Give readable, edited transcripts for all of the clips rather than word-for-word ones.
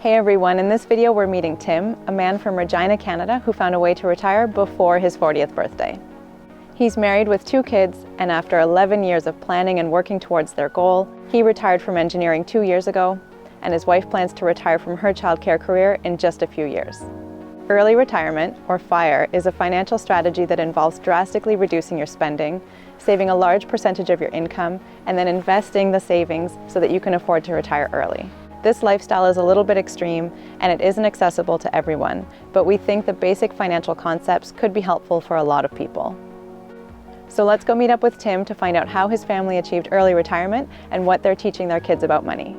Hey everyone, in this video we're meeting Tim, a man from Regina, Canada who found a way to retire before his 40th birthday. He's married with 2 kids, and after 11 years of planning and working towards their goal, he retired from engineering 2 years ago, and his wife plans to retire from her childcare career in just a few years. Early retirement, or FIRE, is a financial strategy that involves drastically reducing your spending, saving a large percentage of your income, and then investing the savings so that you can afford to retire early. This lifestyle is a little bit extreme and it isn't accessible to everyone, but we think the basic financial concepts could be helpful for a lot of people. So let's go meet up with Tim to find out how his family achieved early retirement and what they're teaching their kids about money.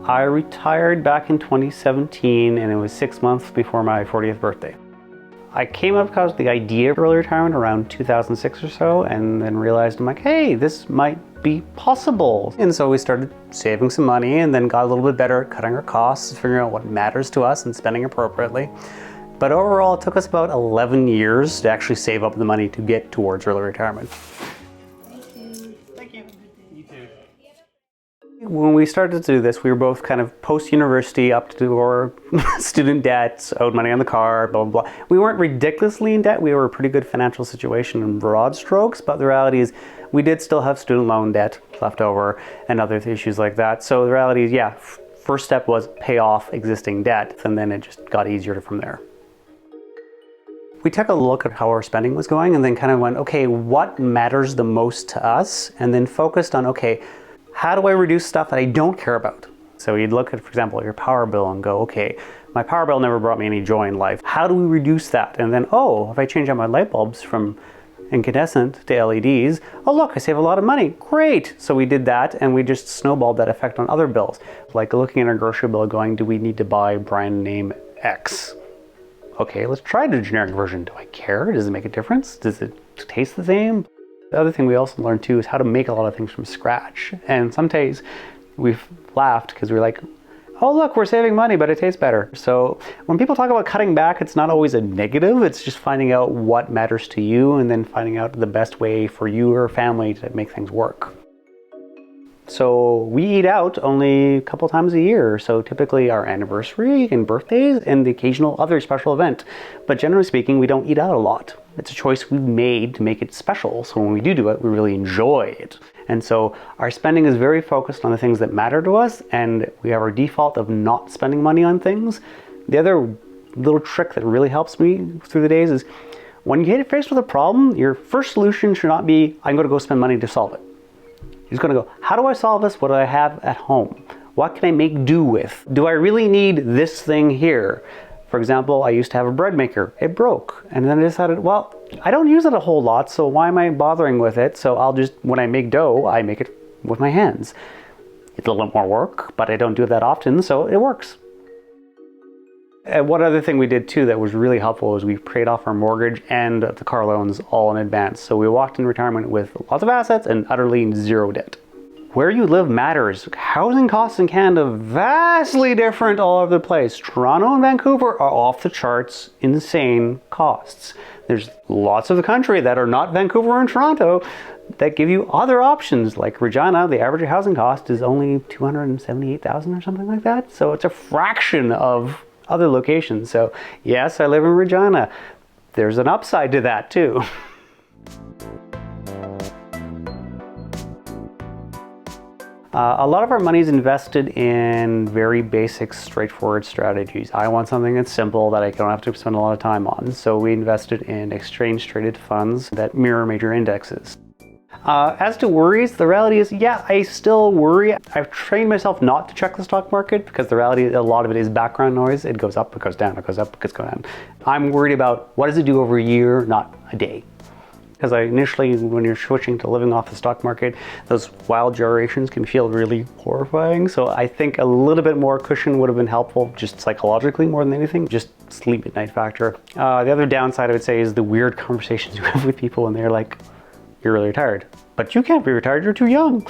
I retired back in 2017 and it was 6 months before my 40th birthday. I came up because of the idea of early retirement around 2006 or so, and then realized I'm like, hey, this might be possible. And so we started saving some money and then got a little bit better at cutting our costs, figuring out what matters to us and spending appropriately. But overall, it took us about 11 years to actually save up the money to get towards early retirement. When we started to do this, we were both kind of post-university, up to our student debts, owed money on the car, blah, blah, blah. We weren't ridiculously in debt. We were a pretty good financial situation in broad strokes, but the reality is we did still have student loan debt left over and other issues like that. So the reality is, yeah, first step was pay off existing debt, and then it just got easier from there. We took a look at how our spending was going and then kind of went, okay, what matters the most to us? And then focused on, okay, how do I reduce stuff that I don't care about? So you'd look at, for example, your power bill and go, okay, my power bill never brought me any joy in life. How do we reduce that? And then, oh, if I change out my light bulbs from incandescent to LEDs, oh look, I save a lot of money. Great. So we did that and we just snowballed that effect on other bills. Like looking at our grocery bill going, do we need to buy brand name X? Okay, let's try the generic version. Do I care? Does it make a difference? Does it taste the same? The other thing we also learned too is how to make a lot of things from scratch. And some days we've laughed because we're like, oh look, we're saving money, but it tastes better. So when people talk about cutting back, it's not always a negative. It's just finding out what matters to you and then finding out the best way for you or family to make things work. So we eat out only a couple times a year. So typically our anniversary and birthdays and the occasional other special event. But generally speaking, we don't eat out a lot. It's a choice we've made to make it special. So when we do it, we really enjoy it. And so our spending is very focused on the things that matter to us. And we have our default of not spending money on things. The other little trick that really helps me through the days is when you get faced with a problem, your first solution should not be, I'm going to go spend money to solve it. You're just going to go, how do I solve this? What do I have at home? What can I make do with? Do I really need this thing here? For example, I used to have a bread maker. It broke. And then I decided, well, I don't use it a whole lot, so why am I bothering with it? So I'll just, when I make dough, I make it with my hands. It's a little more work, but I don't do it that often, so it works. And one other thing we did too that was really helpful was we paid off our mortgage and the car loans all in advance. So we walked in retirement with lots of assets and utterly zero debt. Where you live matters. Housing costs in Canada are vastly different all over the place. Toronto and Vancouver are off the charts, insane costs. There's lots of the country that are not Vancouver and Toronto that give you other options. Like Regina, the average housing cost is only $278,000 or something like that. So it's a fraction of other locations. So yes, I live in Regina. There's an upside to that too. A lot of our money is invested in very basic, straightforward strategies. I want something that's simple that I don't have to spend a lot of time on. So we invested in exchange-traded funds that mirror major indexes. As to worries, the reality is, yeah, I still worry. I've trained myself not to check the stock market because the reality, a lot of it is background noise. It goes up, it goes down, it goes up, it goes down. I'm worried about what does it do over a year, not a day. Because initially, when you're switching to living off the stock market, those wild gyrations can feel really horrifying. So I think a little bit more cushion would have been helpful, just psychologically more than anything, just sleep at night factor. The other downside I would say is the weird conversations you have with people and they're like, you're really retired, but you can't be retired, you're too young.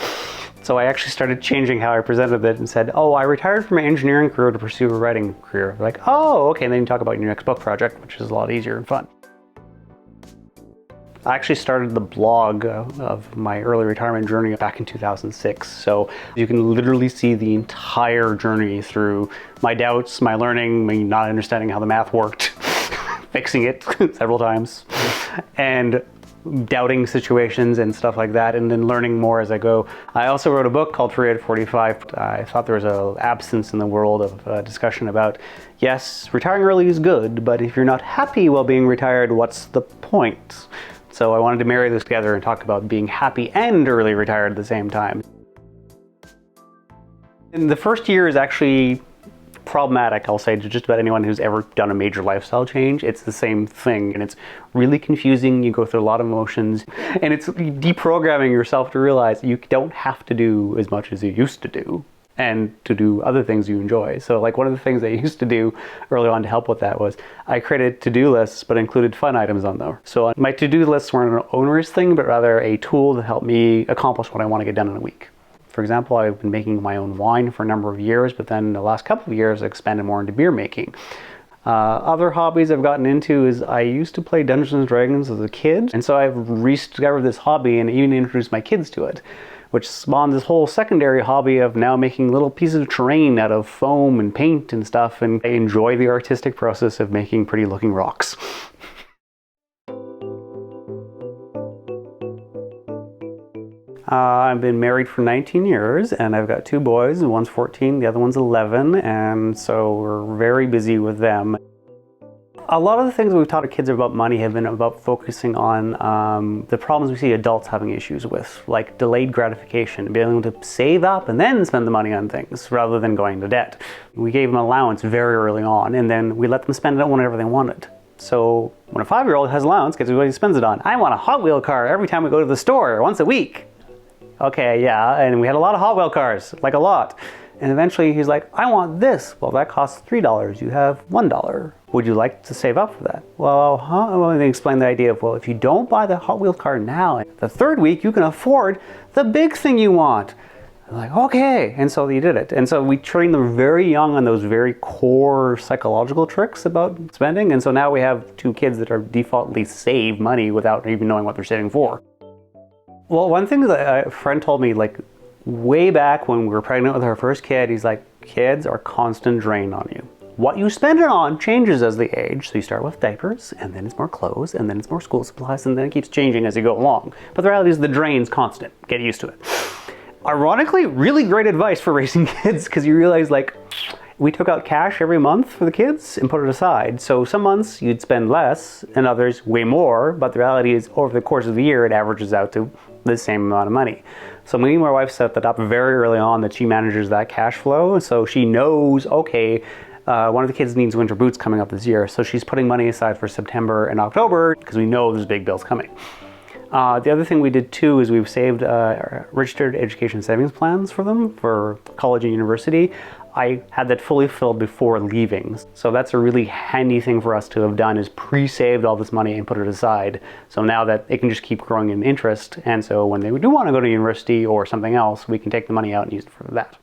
So I actually started changing how I presented it and said, oh, I retired from my engineering career to pursue a writing career. Like, oh, okay, and then you talk about your next book project, which is a lot easier and fun. I actually started the blog of my early retirement journey back in 2006. So you can literally see the entire journey through my doubts, my learning, me not understanding how the math worked, fixing it several times, and doubting situations and stuff like that, and then learning more as I go. I also wrote a book called Free at 45. I thought there was an absence in the world of discussion about, yes, retiring early is good, but if you're not happy while being retired, what's the point? So I wanted to marry this together and talk about being happy and early retired at the same time. And the first year is actually problematic, I'll say, to just about anyone who's ever done a major lifestyle change. It's the same thing, and it's really confusing. You go through a lot of emotions, and it's deprogramming yourself to realize you don't have to do as much as you used to do, and to do other things you enjoy. So like one of the things I used to do early on to help with that was I created to-do lists, but included fun items on them. So my to-do lists weren't an onerous thing, but rather a tool to help me accomplish what I want to get done in a week. For example, I've been making my own wine for a number of years, but then the last couple of years I expanded more into beer making. Other hobbies I've gotten into is I used to play Dungeons and Dragons as a kid, and so I've rediscovered this hobby and even introduced my kids to it, which spawned this whole secondary hobby of now making little pieces of terrain out of foam and paint and stuff, and I enjoy the artistic process of making pretty looking rocks. I've been married for 19 years and I've got 2 boys, one's 14, the other one's 11, and so we're very busy with them. A lot of the things we've taught our kids about money have been about focusing on the problems we see adults having issues with, like delayed gratification, being able to save up and then spend the money on things rather than going to debt. We gave them allowance very early on, and then we let them spend it on whatever they wanted. So when a 5-year-old has allowance, guess what he spends it on? I want a Hot Wheel car every time we go to the store, once a week. Okay, yeah, and we had a lot of Hot Wheel cars, like a lot. And eventually he's like, I want this. Well, that costs $3. You have $1. Would you like to save up for that? Well, Well, they explain the idea of, well, if you don't buy the Hot Wheel car now, the 3rd week you can afford the big thing you want. I'm like, okay. And so he did it. And so we trained them very young on those very core psychological tricks about spending. And so now we have 2 kids that are defaultly save money without even knowing what they're saving for. Well, one thing that a friend told me, like way back when we were pregnant with our first kid, he's like, kids are constant drain on you. What you spend it on changes as they age. So you start with diapers, and then it's more clothes, and then it's more school supplies, and then it keeps changing as you go along. But the reality is the drain's constant. Get used to it. Ironically, really great advice for raising kids, because you realize, like, we took out cash every month for the kids and put it aside. So some months you'd spend less and others way more, but the reality is over the course of the year it averages out to the same amount of money. So me and my wife set that up very early on, that she manages that cash flow. So she knows, okay, one of the kids needs winter boots coming up this year. So she's putting money aside for September and October because we know there's big bills coming. The other thing we did too is we've saved registered education savings plans for them for college and university. I had that fully filled before leaving. So that's a really handy thing for us to have done, is pre-saved all this money and put it aside. So now that it can just keep growing in interest. And so when they do want to go to university or something else, we can take the money out and use it for that.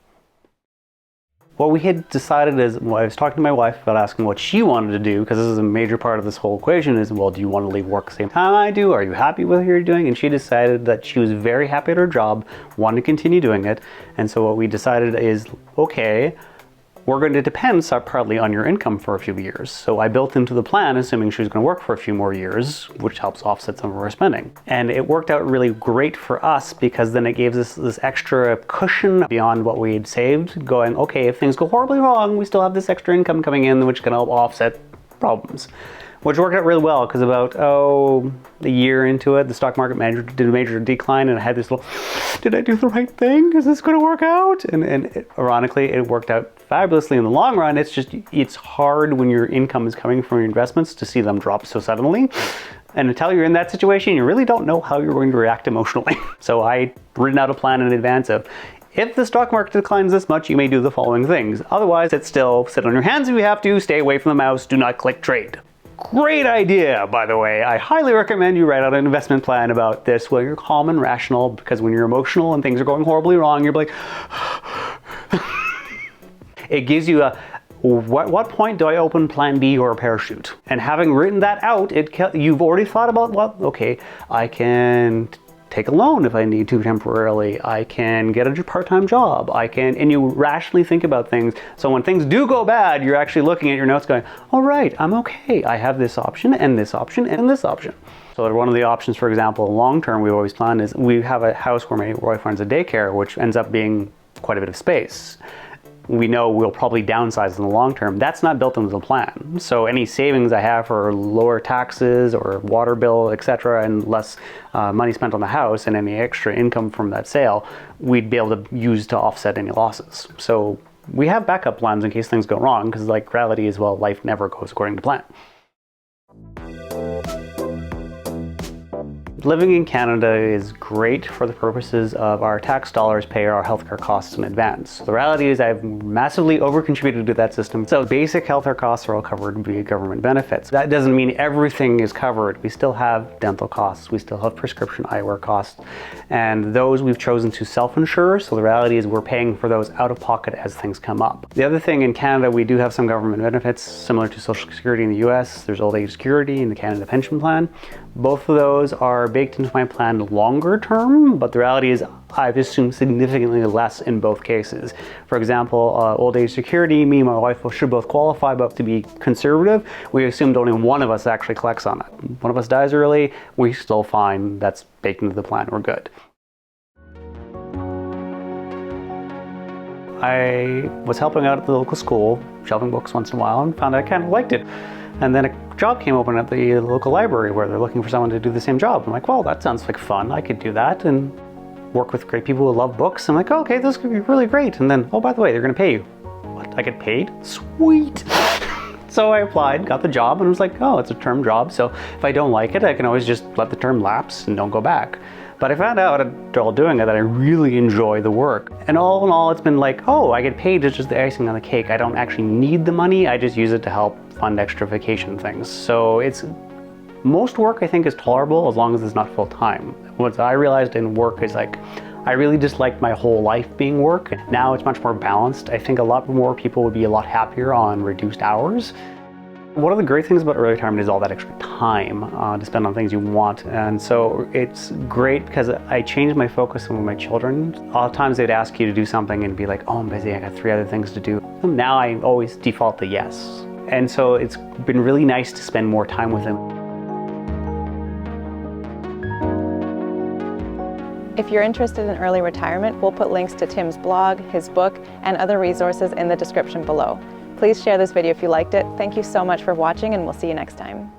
What we had decided is, well, I was talking to my wife about asking what she wanted to do, because this is a major part of this whole equation is, well, do you want to leave work the same time I do? Are you happy with what you're doing? And she decided that she was very happy at her job, wanted to continue doing it. And so what we decided is, okay, we're going to depend partly on your income for a few years. So I built into the plan, assuming she was going to work for a few more years, which helps offset some of our spending. And it worked out really great for us, because then it gave us this extra cushion beyond what we had saved, going, okay, if things go horribly wrong, we still have this extra income coming in, which can help offset problems. Which worked out really well, because about, a year into it, the stock market did a major decline, and I had this little, did I do the right thing? Is this going to work out? And ironically, it worked out fabulously in the long run. It's just, it's hard when your income is coming from your investments to see them drop so suddenly. And until you're in that situation, you really don't know how you're going to react emotionally. So I written out a plan in advance of, if the stock market declines this much, you may do the following things. Otherwise, sit on your hands if you have to, stay away from the mouse, do not click trade. Great idea, by the way. I highly recommend you write out an investment plan about this where you're calm and rational, because when you're emotional and things are going horribly wrong, you're like, it gives you what point do I open plan B or a parachute? And having written that out, you've already thought about, well, okay, I can take a loan if I need to temporarily. I can get a part-time job. And you rationally think about things. So when things do go bad, you're actually looking at your notes going, all right, I'm okay. I have this option and this option and this option. So one of the options, for example, long-term we've always planned is we have a house where my wife runs a daycare, which ends up being quite a bit of space. We know we'll probably downsize in the long term. That's not built into the plan. So any savings I have for lower taxes or water bill, etc., and less money spent on the house and any extra income from that sale, we'd be able to use to offset any losses. So we have backup plans in case things go wrong, because like reality is, well, life never goes according to plan. Living in Canada is great for the purposes of our tax dollars pay our healthcare costs in advance. The reality is I've massively over-contributed to that system. So basic healthcare costs are all covered via government benefits. That doesn't mean everything is covered. We still have dental costs, we still have prescription eyewear costs, and those we've chosen to self-insure. So the reality is we're paying for those out of pocket as things come up. The other thing, in Canada, we do have some government benefits similar to Social Security in the US. There's old age security in the Canada Pension Plan. Both of those are baked into my plan longer term, but the reality is I've assumed significantly less in both cases. For example, old age security, me and my wife should both qualify, but to be conservative, we assumed only one of us actually collects on it. One of us dies early, we still fine, that's baked into the plan, we're good. I was helping out at the local school, shelving books once in a while, and found I kind of liked it. And then a job came open at the local library where they're looking for someone to do the same job. I'm like, well, that sounds like fun. I could do that and work with great people who love books. I'm like, oh, okay, this could be really great. And then, oh, by the way, they're going to pay you. What? I get paid? Sweet. So I applied, got the job, and was like, oh, it's a term job. So if I don't like it, I can always just let the term lapse and don't go back. But I found out while doing it that I really enjoy the work. And all in all, it's been like, oh, I get paid, it's just the icing on the cake. I don't actually need the money, I just use it to help fund extra vacation things. So most work I think is tolerable as long as it's not full time. What I realized in work is like, I really disliked my whole life being work. Now it's much more balanced. I think a lot more people would be a lot happier on reduced hours. One of the great things about early retirement is all that extra time to spend on things you want. And so it's great because I changed my focus on my children. A lot of times they'd ask you to do something and be like, oh, I'm busy, I got 3 other things to do. Now I always default to yes. And so it's been really nice to spend more time with them. If you're interested in early retirement, we'll put links to Tim's blog, his book, and other resources in the description below. Please share this video if you liked it. Thank you so much for watching, and we'll see you next time.